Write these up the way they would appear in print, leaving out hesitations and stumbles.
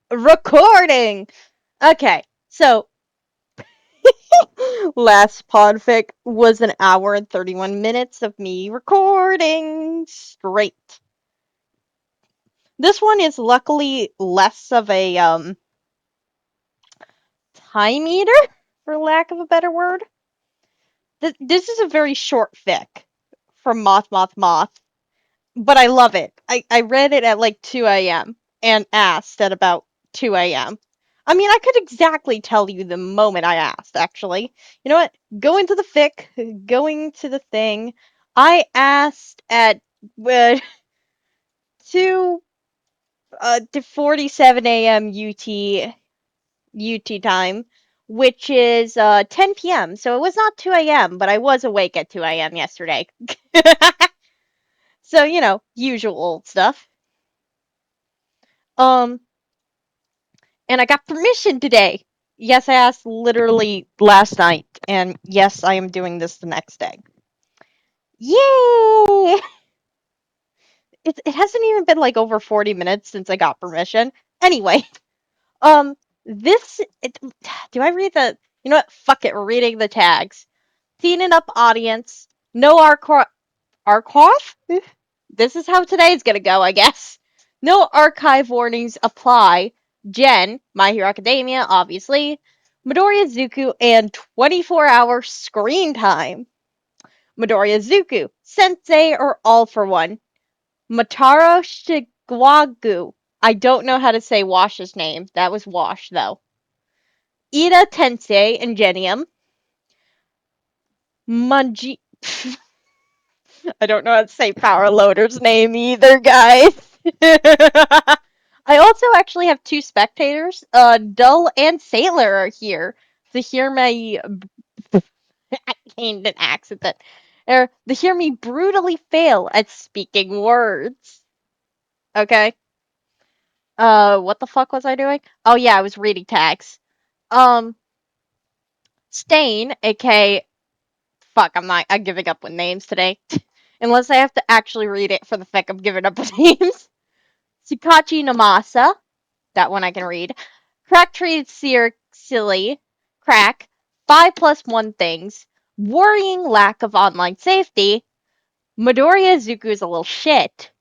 Recording! Okay, so last podfic was an hour and 31 minutes of me recording straight. This one is luckily less of a time eater, for lack of a better word. This is a very short fic from MothMothhMothh, but I love it. I read it at like 2 a.m. and asked at about 2 a.m. I mean, I could exactly tell you the moment I asked, actually. You know what? Going to the fic, going to the thing. I asked at 2 to 47 a.m. UT time, which is 10 p.m. So it was not 2 a.m., but I was awake at 2 a.m. yesterday. So, usual stuff. Um, and I got permission today. Yes, I asked literally last night, and yes, I am doing this the next day. Yay! It hasn't even been like over 40 minutes since I got permission. Anyway, um, do I read the? You know what? Fuck it, we're reading the tags. Teen and up audience. No archive. This is how today's gonna go, I guess. No archive warnings apply. Jen, My Hero Academia, obviously. Midoriya Zuko, and 24-hour screen time. Midoriya Zuko, Sensei or All for One. Mataro Shigwagu. I don't know how to say Wash's name. That was Wash, though. Ida Tensei and Genium. Manji. I don't know how to say Power Loader's name either, guys. I also actually have two spectators. Dull and Sailor are here to hear my. I gained an accident. To hear me brutally fail at speaking words. Okay. What the fuck was I doing? Oh yeah, I was reading tags. Um, Stain, aka fuck, I'm giving up with names today. Unless I have to actually read it for the fuck of giving up with names. Tsukachi Namasa, that one I can read. Crack treated silly. Crack. 5+1 things. Worrying lack of online safety. Midoriya Zuko is a little shit.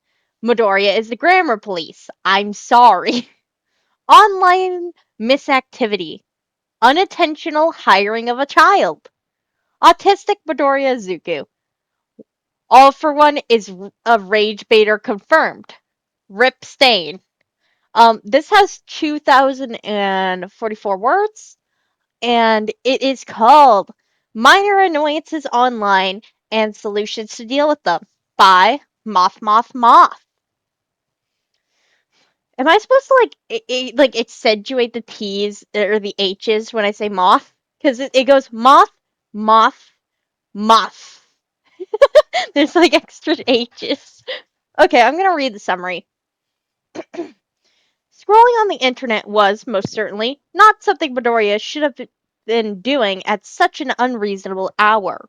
Midoriya is the grammar police. I'm sorry. Online misactivity. Unintentional hiring of a child. Autistic Midoriya Zuko. All for one is a rage baiter confirmed. Rip Stain. This has 2,044 words, and it is called Minor Annoyances Online and Solutions to Deal with Them by MothMothhMothh. Am I supposed to like accentuate the T's or the H's when I say moth? Because it goes moth, moth, moth. There's like extra H's. Okay, I'm gonna read the summary. Scrolling on the internet was, most certainly, not something Midoriya should have been doing at such an unreasonable hour.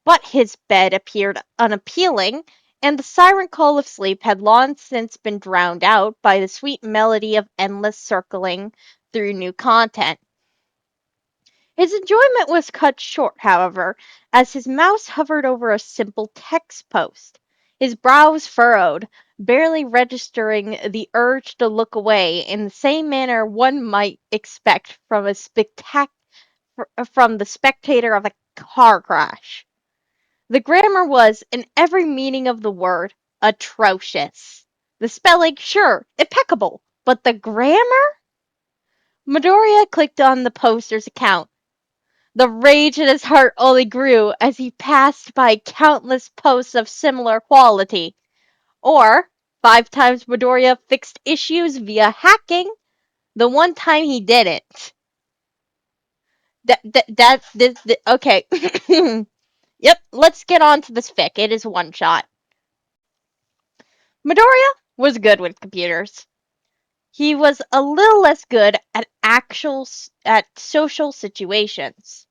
But his bed appeared unappealing, and the siren call of sleep had long since been drowned out by the sweet melody of endless circling through new content. His enjoyment was cut short, however, as his mouse hovered over a simple text post. His brows furrowed, barely registering the urge to look away in the same manner one might expect from from the spectator of a car crash. The grammar was, in every meaning of the word, atrocious. The spelling, sure, impeccable, but the grammar? Midoriya clicked on the poster's account. The rage in his heart only grew as he passed by countless posts of similar quality. Or, 5 times Midoriya fixed issues via hacking, the one time he didn't. Okay. Yep, let's get on to this fic. It is one shot. Midoriya was good with computers. He was a little less good at social situations.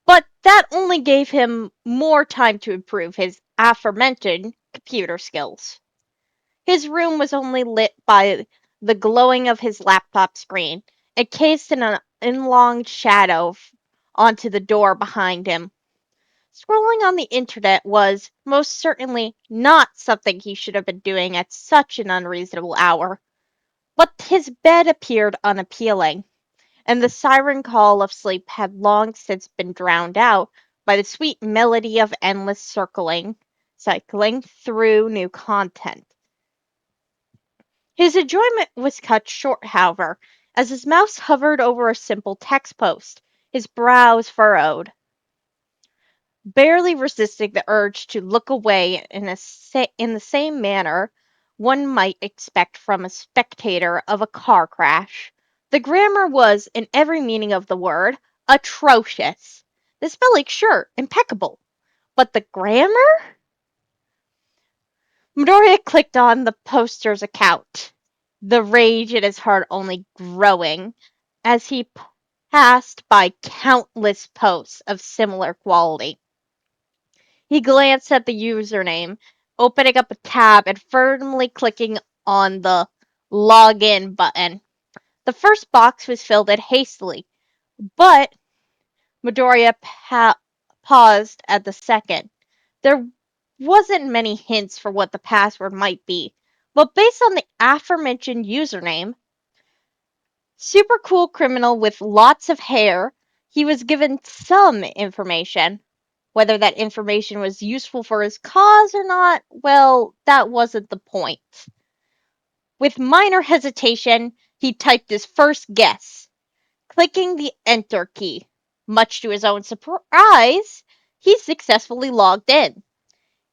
But that only gave him more time to improve his aforementioned computer skills. His room was only lit by the glowing of his laptop screen, encased in an inlonged shadow onto the door behind him. Scrolling on the internet was, most certainly, not something he should have been doing at such an unreasonable hour. But his bed appeared unappealing, and the siren call of sleep had long since been drowned out by the sweet melody of endless cycling through new content. His enjoyment was cut short, however, as his mouse hovered over a simple text post, his brows furrowed. Barely resisting the urge to look away in the same manner one might expect from a spectator of a car crash. The grammar was, in every meaning of the word, atrocious. The spelling, sure, impeccable. But the grammar? Midoriya clicked on the poster's account, the rage in his heart only growing as he passed by countless posts of similar quality. He glanced at the username, opening up a tab and firmly clicking on the login button. The first box was filled in hastily, but Midoriya paused at the second. There wasn't many hints for what the password might be, but based on the aforementioned username, super cool criminal with lots of hair, he was given some information. Whether that information was useful for his cause or not, well, that wasn't the point. With minor hesitation, he typed his first guess, clicking the enter key. Much to his own surprise, he successfully logged in.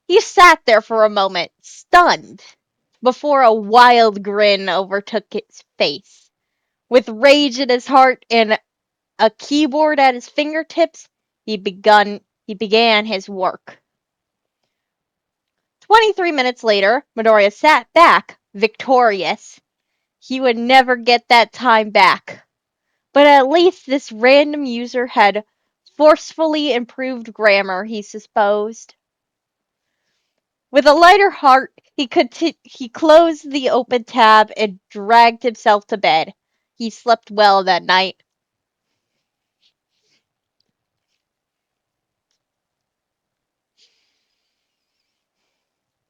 He sat there for a moment, stunned, before a wild grin overtook his face. With rage in his heart and a keyboard at his fingertips, he began his work. 23 minutes later, Midoriya sat back, victorious. He would never get that time back. But at least this random user had forcefully improved grammar, he supposed. With a lighter heart, he closed the open tab and dragged himself to bed. He slept well that night.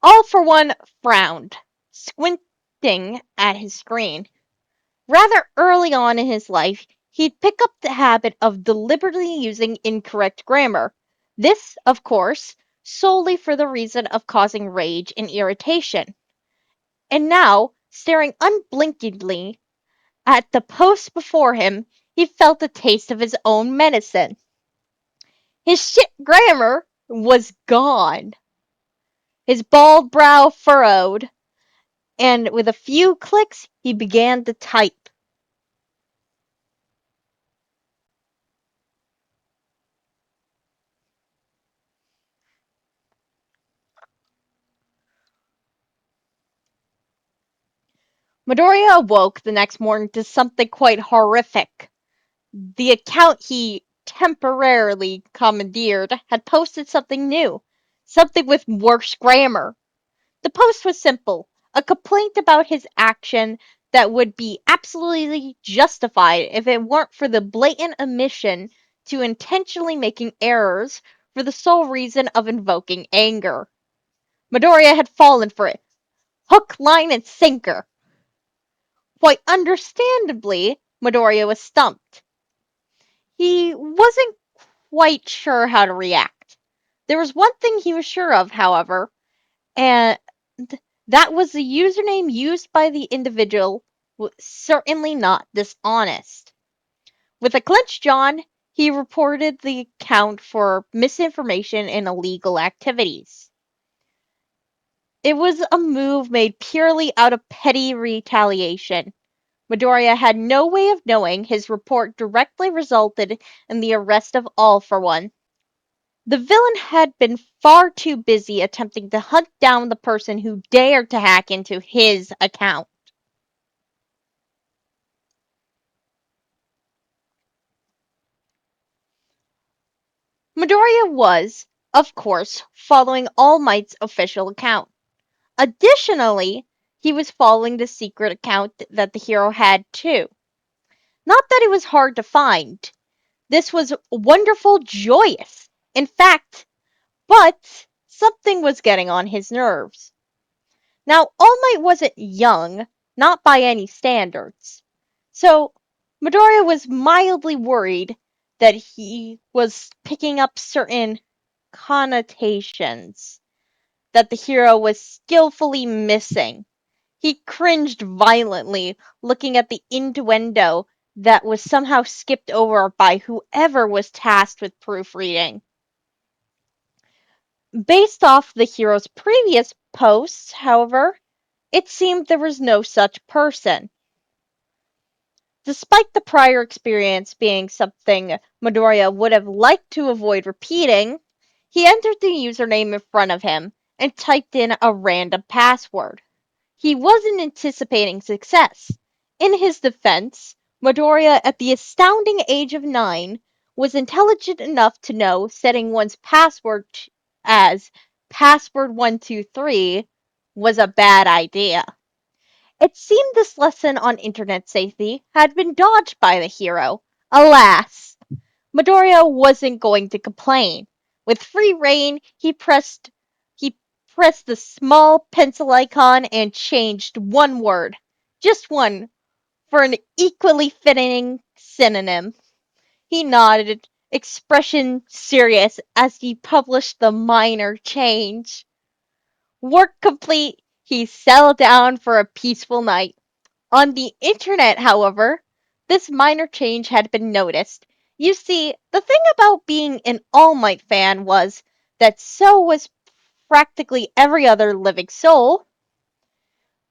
All for One frowned, squinting at his screen. Rather early on in his life, he'd pick up the habit of deliberately using incorrect grammar. This, of course, solely for the reason of causing rage and irritation. And now, staring unblinkingly at the post before him, he felt a taste of his own medicine. His shit grammar was gone. His bald brow furrowed, and with a few clicks, he began to type. Midoriya awoke the next morning to something quite horrific. The account he temporarily commandeered had posted something new, something with worse grammar. The post was simple, a complaint about his action that would be absolutely justified if it weren't for the blatant omission to intentionally making errors for the sole reason of invoking anger. Midoriya had fallen for it, hook, line, and sinker. Quite understandably, Midoriya was stumped. He wasn't quite sure how to react. There was one thing he was sure of, however, and that was the username used by the individual was certainly not dishonest. With a clenched jaw, he reported the account for misinformation and illegal activities. It was a move made purely out of petty retaliation. Midoriya had no way of knowing his report directly resulted in the arrest of All for One. The villain had been far too busy attempting to hunt down the person who dared to hack into his account. Midoriya was, of course, following All Might's official account. Additionally, He was following the secret account that the hero had too. Not that it was hard to find. This was wonderful, joyous. In fact, but something was getting on his nerves. Now, All Might wasn't young, not by any standards. So, Midoriya was mildly worried that he was picking up certain connotations that the hero was skillfully missing. He cringed violently, looking at the innuendo that was somehow skipped over by whoever was tasked with proofreading. Based off the hero's previous posts, however, it seemed there was no such person. Despite the prior experience being something Midoriya would have liked to avoid repeating, he entered the username in front of him and typed in a random password. He wasn't anticipating success. In his defense, Midoriya, at the astounding age of 9, was intelligent enough to know setting one's password as password123 was a bad idea. It seemed this lesson on internet safety had been dodged by the hero. Alas, Midoriya wasn't going to complain. With free rein, he pressed the small pencil icon and changed one word, just one, for an equally fitting synonym. He nodded, expression serious as he published the minor change. Work complete, he settled down for a peaceful night. On the internet, however, this minor change had been noticed. You see, the thing about being an All Might fan was that so was practically every other living soul.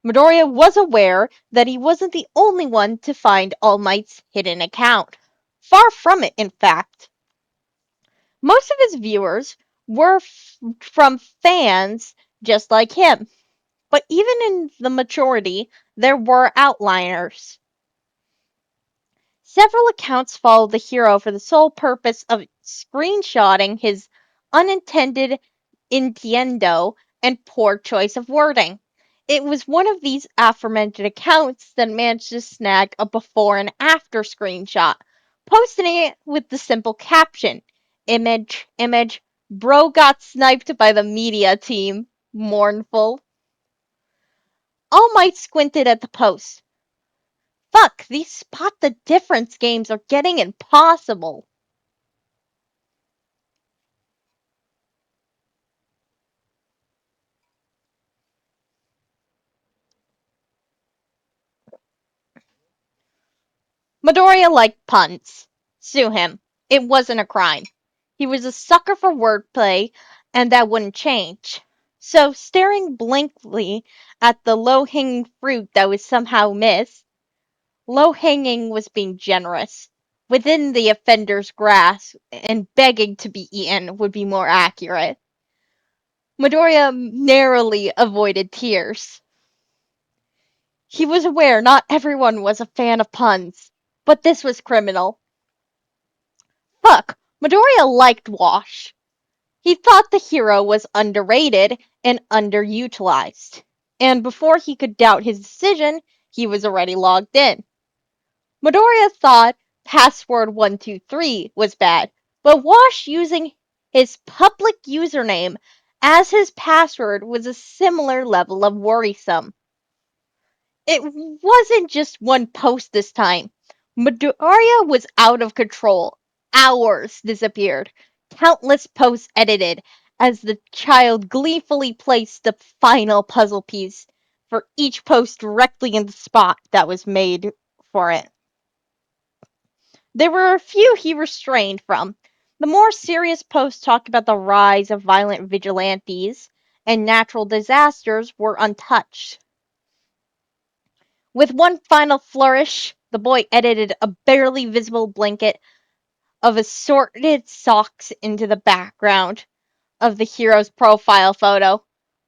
Midoriya was aware that he wasn't the only one to find All Might's hidden account. Far from it, in fact. Most of his viewers were from fans just like him, but even in the majority, there were outliers. Several accounts followed the hero for the sole purpose of screenshotting his unintended innuendo and poor choice of wording. It was one of these aforementioned accounts that managed to snag a before and after screenshot, posting it with the simple caption, image, bro got sniped by the media team, mournful. All Might squinted at the post. Fuck, these spot the difference games are getting impossible. Midoriya liked puns. Sue him. It wasn't a crime. He was a sucker for wordplay, and that wouldn't change. So, staring blankly at the low-hanging fruit that was somehow missed, low-hanging was being generous, within the offender's grasp, and begging to be eaten would be more accurate. Midoriya narrowly avoided tears. He was aware not everyone was a fan of puns, but this was criminal. Fuck, Midoriya liked Wash. He thought the hero was underrated and underutilized. And before he could doubt his decision, he was already logged in. Midoriya thought password 123 was bad, but Wash using his public username as his password was a similar level of worrisome. It wasn't just one post this time. Midoriya was out of control. Hours disappeared. Countless posts edited as the child gleefully placed the final puzzle piece for each post directly in the spot that was made for it. There were a few he restrained from. The more serious posts talked about the rise of violent vigilantes and natural disasters were untouched. With one final flourish, the boy edited a barely visible blanket of assorted socks into the background of the hero's profile photo,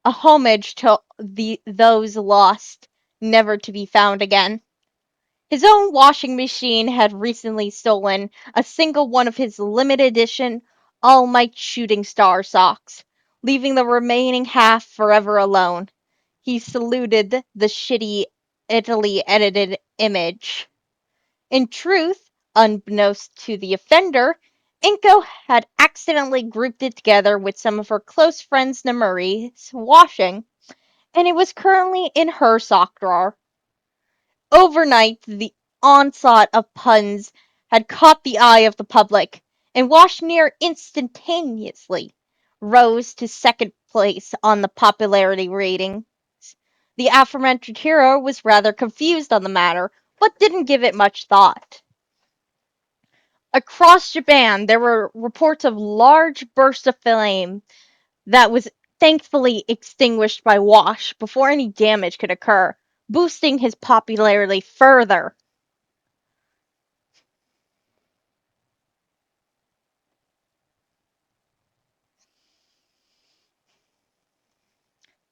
a homage to those lost, never to be found again. His own washing machine had recently stolen a single one of his limited edition All Might shooting star socks, leaving the remaining half forever alone. he saluted the shitty Italy edited image. In truth, unbeknownst to the offender, Inko had accidentally grouped it together with some of her close friends Namuri's washing, and it was currently in her sock drawer. Overnight, the onslaught of puns had caught the eye of the public, and Washnear instantaneously rose to second place on the popularity ratings. The aforementioned hero was rather confused on the matter, but didn't give it much thought. Across Japan, there were reports of large bursts of flame that was thankfully extinguished by Wash before any damage could occur, boosting his popularity further.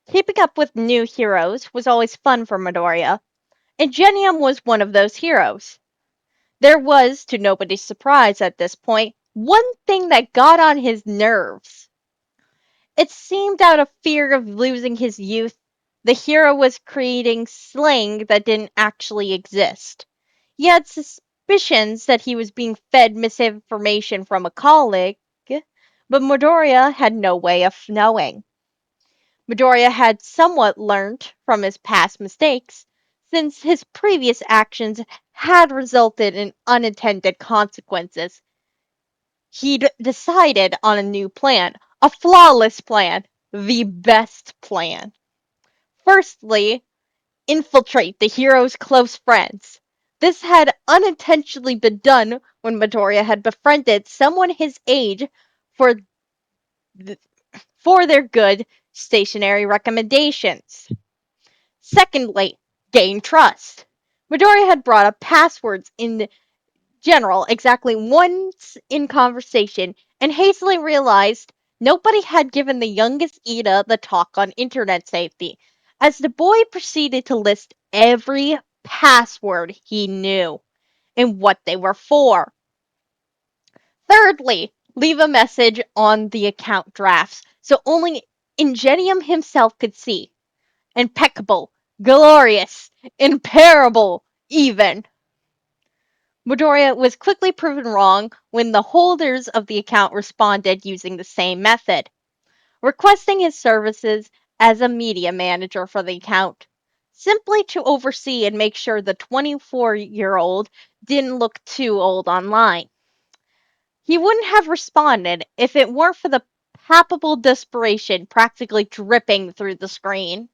Keeping up with new heroes was always fun for Midoriya, and Genium was one of those heroes. There was, to nobody's surprise at this point, one thing that got on his nerves. It seemed out of fear of losing his youth, the hero was creating slang that didn't actually exist. He had suspicions that he was being fed misinformation from a colleague, but Midoriya had no way of knowing. Midoriya had somewhat learned from his past mistakes, since his previous actions had resulted in unintended consequences. He'd decided on a new plan, a flawless plan, the best plan. Firstly, infiltrate the hero's close friends. This had unintentionally been done when Midoriya had befriended someone his age for, th- for their good stationary recommendations. Secondly, gain trust. Midoriya had brought up passwords in general exactly once in conversation and hastily realized nobody had given the youngest Ida the talk on internet safety, as the boy proceeded to list every password he knew and what they were for. Thirdly, leave a message on the account drafts so only Ingenium himself could see. Impeccable, glorious, imperishable, even. Midoriya was quickly proven wrong when the holders of the account responded using the same method, requesting his services as a media manager for the account, simply to oversee and make sure the 24-year-old didn't look too old online. He wouldn't have responded if it weren't for the palpable desperation practically dripping through the screen.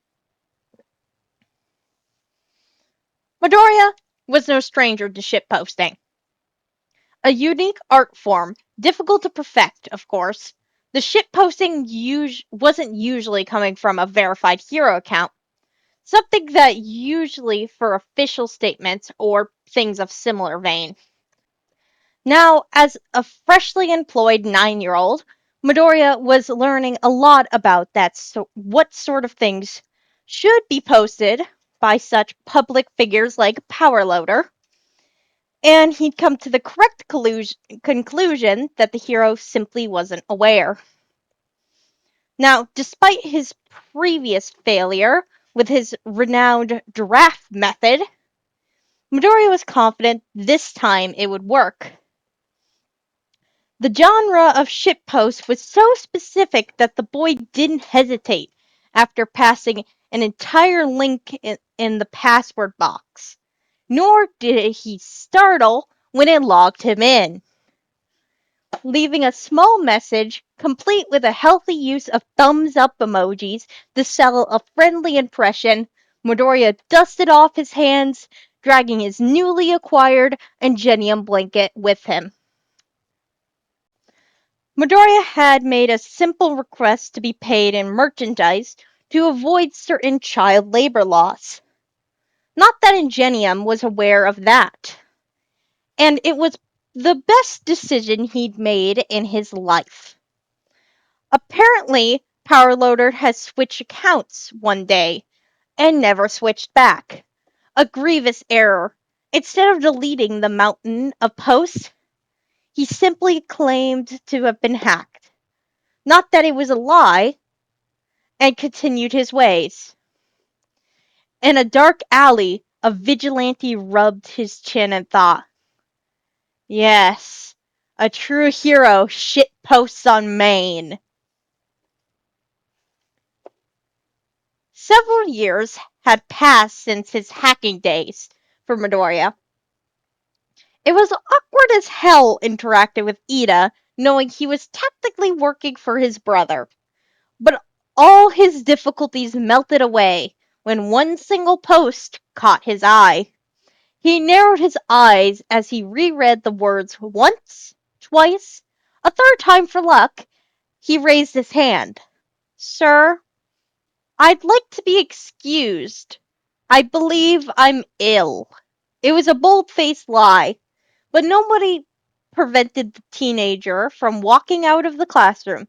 Midoriya was no stranger to shitposting. A unique art form, difficult to perfect, of course. The shitposting wasn't usually coming from a verified hero account, something that usually for official statements or things of similar vein. Now, as a freshly employed 9-year-old, Midoriya was learning a lot about what sort of things should be posted by such public figures like Powerloader, and he'd come to the correct conclusion that the hero simply wasn't aware. Now, despite his previous failure with his renowned draft method, Midoriya was confident this time it would work. The genre of shitpost was so specific that the boy didn't hesitate after passing an entire link in the password box, nor did he startle when it logged him in. Leaving a small message, complete with a healthy use of thumbs up emojis to sell a friendly impression, Midoriya dusted off his hands, dragging his newly acquired Ingenium blanket with him. Midoriya had made a simple request to be paid in merchandise to avoid certain child labor laws. Not that Ingenium was aware of that, and it was the best decision he'd made in his life. Apparently, Powerloader has switched accounts one day and never switched back. A grievous error. Instead of deleting the mountain of posts, he simply claimed to have been hacked. Not that it was a lie, and continued his ways. In a dark alley, a vigilante rubbed his chin and thought, yes, a true hero shit posts on Maine. Several years had passed since his hacking days for Midoriya. It was awkward as hell interacting with Ida, knowing he was technically working for his brother. But all his difficulties melted away when one single post caught his eye. He narrowed his eyes as he reread the words once, twice, a third time for luck. He raised his hand. Sir, I'd like to be excused. I believe I'm ill. It was a bold-faced lie, but nobody prevented the teenager from walking out of the classroom,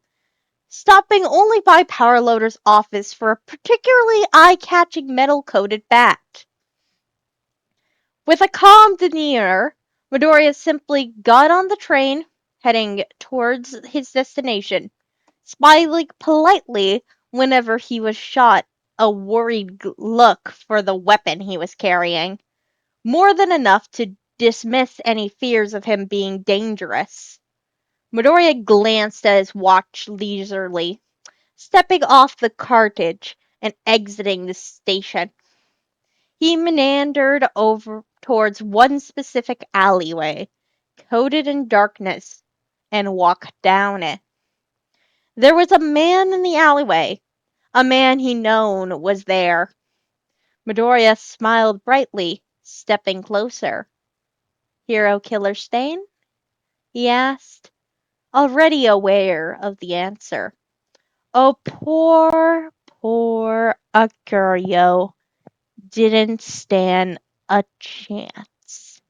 stopping only by Powerloader's office for a particularly eye-catching metal-coated bat. With a calm demeanor, Midoriya simply got on the train, heading towards his destination, smiling politely whenever he was shot a worried look for the weapon he was carrying, more than enough to dismiss any fears of him being dangerous. Midoriya glanced at his watch leisurely, stepping off the carriage and exiting the station. He meandered over towards one specific alleyway, coated in darkness, and walked down it. There was a man in the alleyway, a man he known was there. Midoriya smiled brightly, stepping closer. Hero Killer Stain? He asked, already aware of the answer. Oh, poor Akurio didn't stand a chance.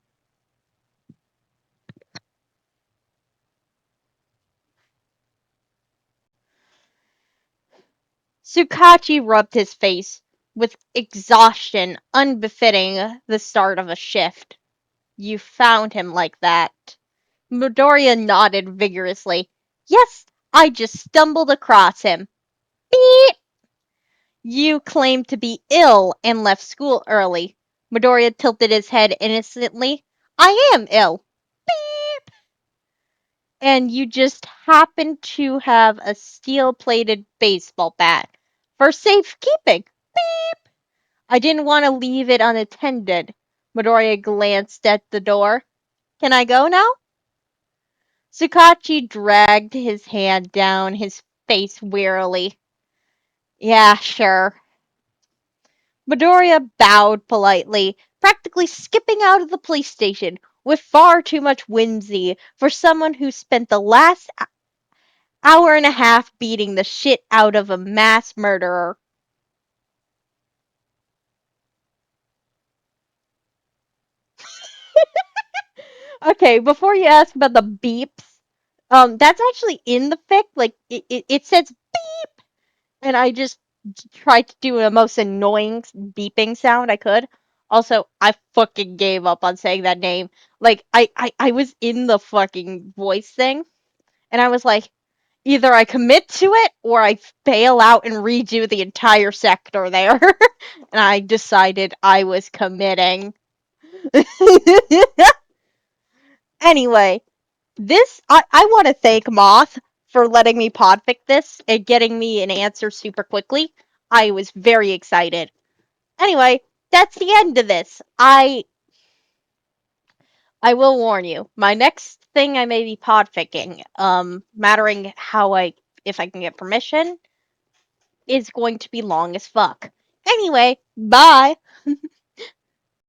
Tsukachi rubbed his face with exhaustion unbefitting the start of a shift. You found him like that. Midoriya nodded vigorously. Yes, I just stumbled across him. Beep! You claimed to be ill and left school early. Midoriya tilted his head innocently. I am ill. Beep! And you just happen to have a steel-plated baseball bat. For safekeeping. Beep! I didn't want to leave it unattended. Midoriya glanced at the door. Can I go now? Tsukachi dragged his hand down his face wearily. Yeah, sure. Midoriya bowed politely, practically skipping out of the police station with far too much whimsy for someone who spent the last hour and a half beating the shit out of a mass murderer. Okay, before you ask about the beeps, that's actually in the fic. Like, it says beep, and I just tried to do the most annoying beeping sound I could. Also, I fucking gave up on saying that name. Like, I was in the fucking voice thing, and I was like, either I commit to it or I bail out and redo the entire sector there. And I decided I was committing. Anyway, I want to thank Moth for letting me podfic this and getting me an answer super quickly. I was very excited. Anyway, that's the end of this. I will warn you. My next thing I may be podficking, mattering how if I can get permission, is going to be long as fuck. Anyway, bye.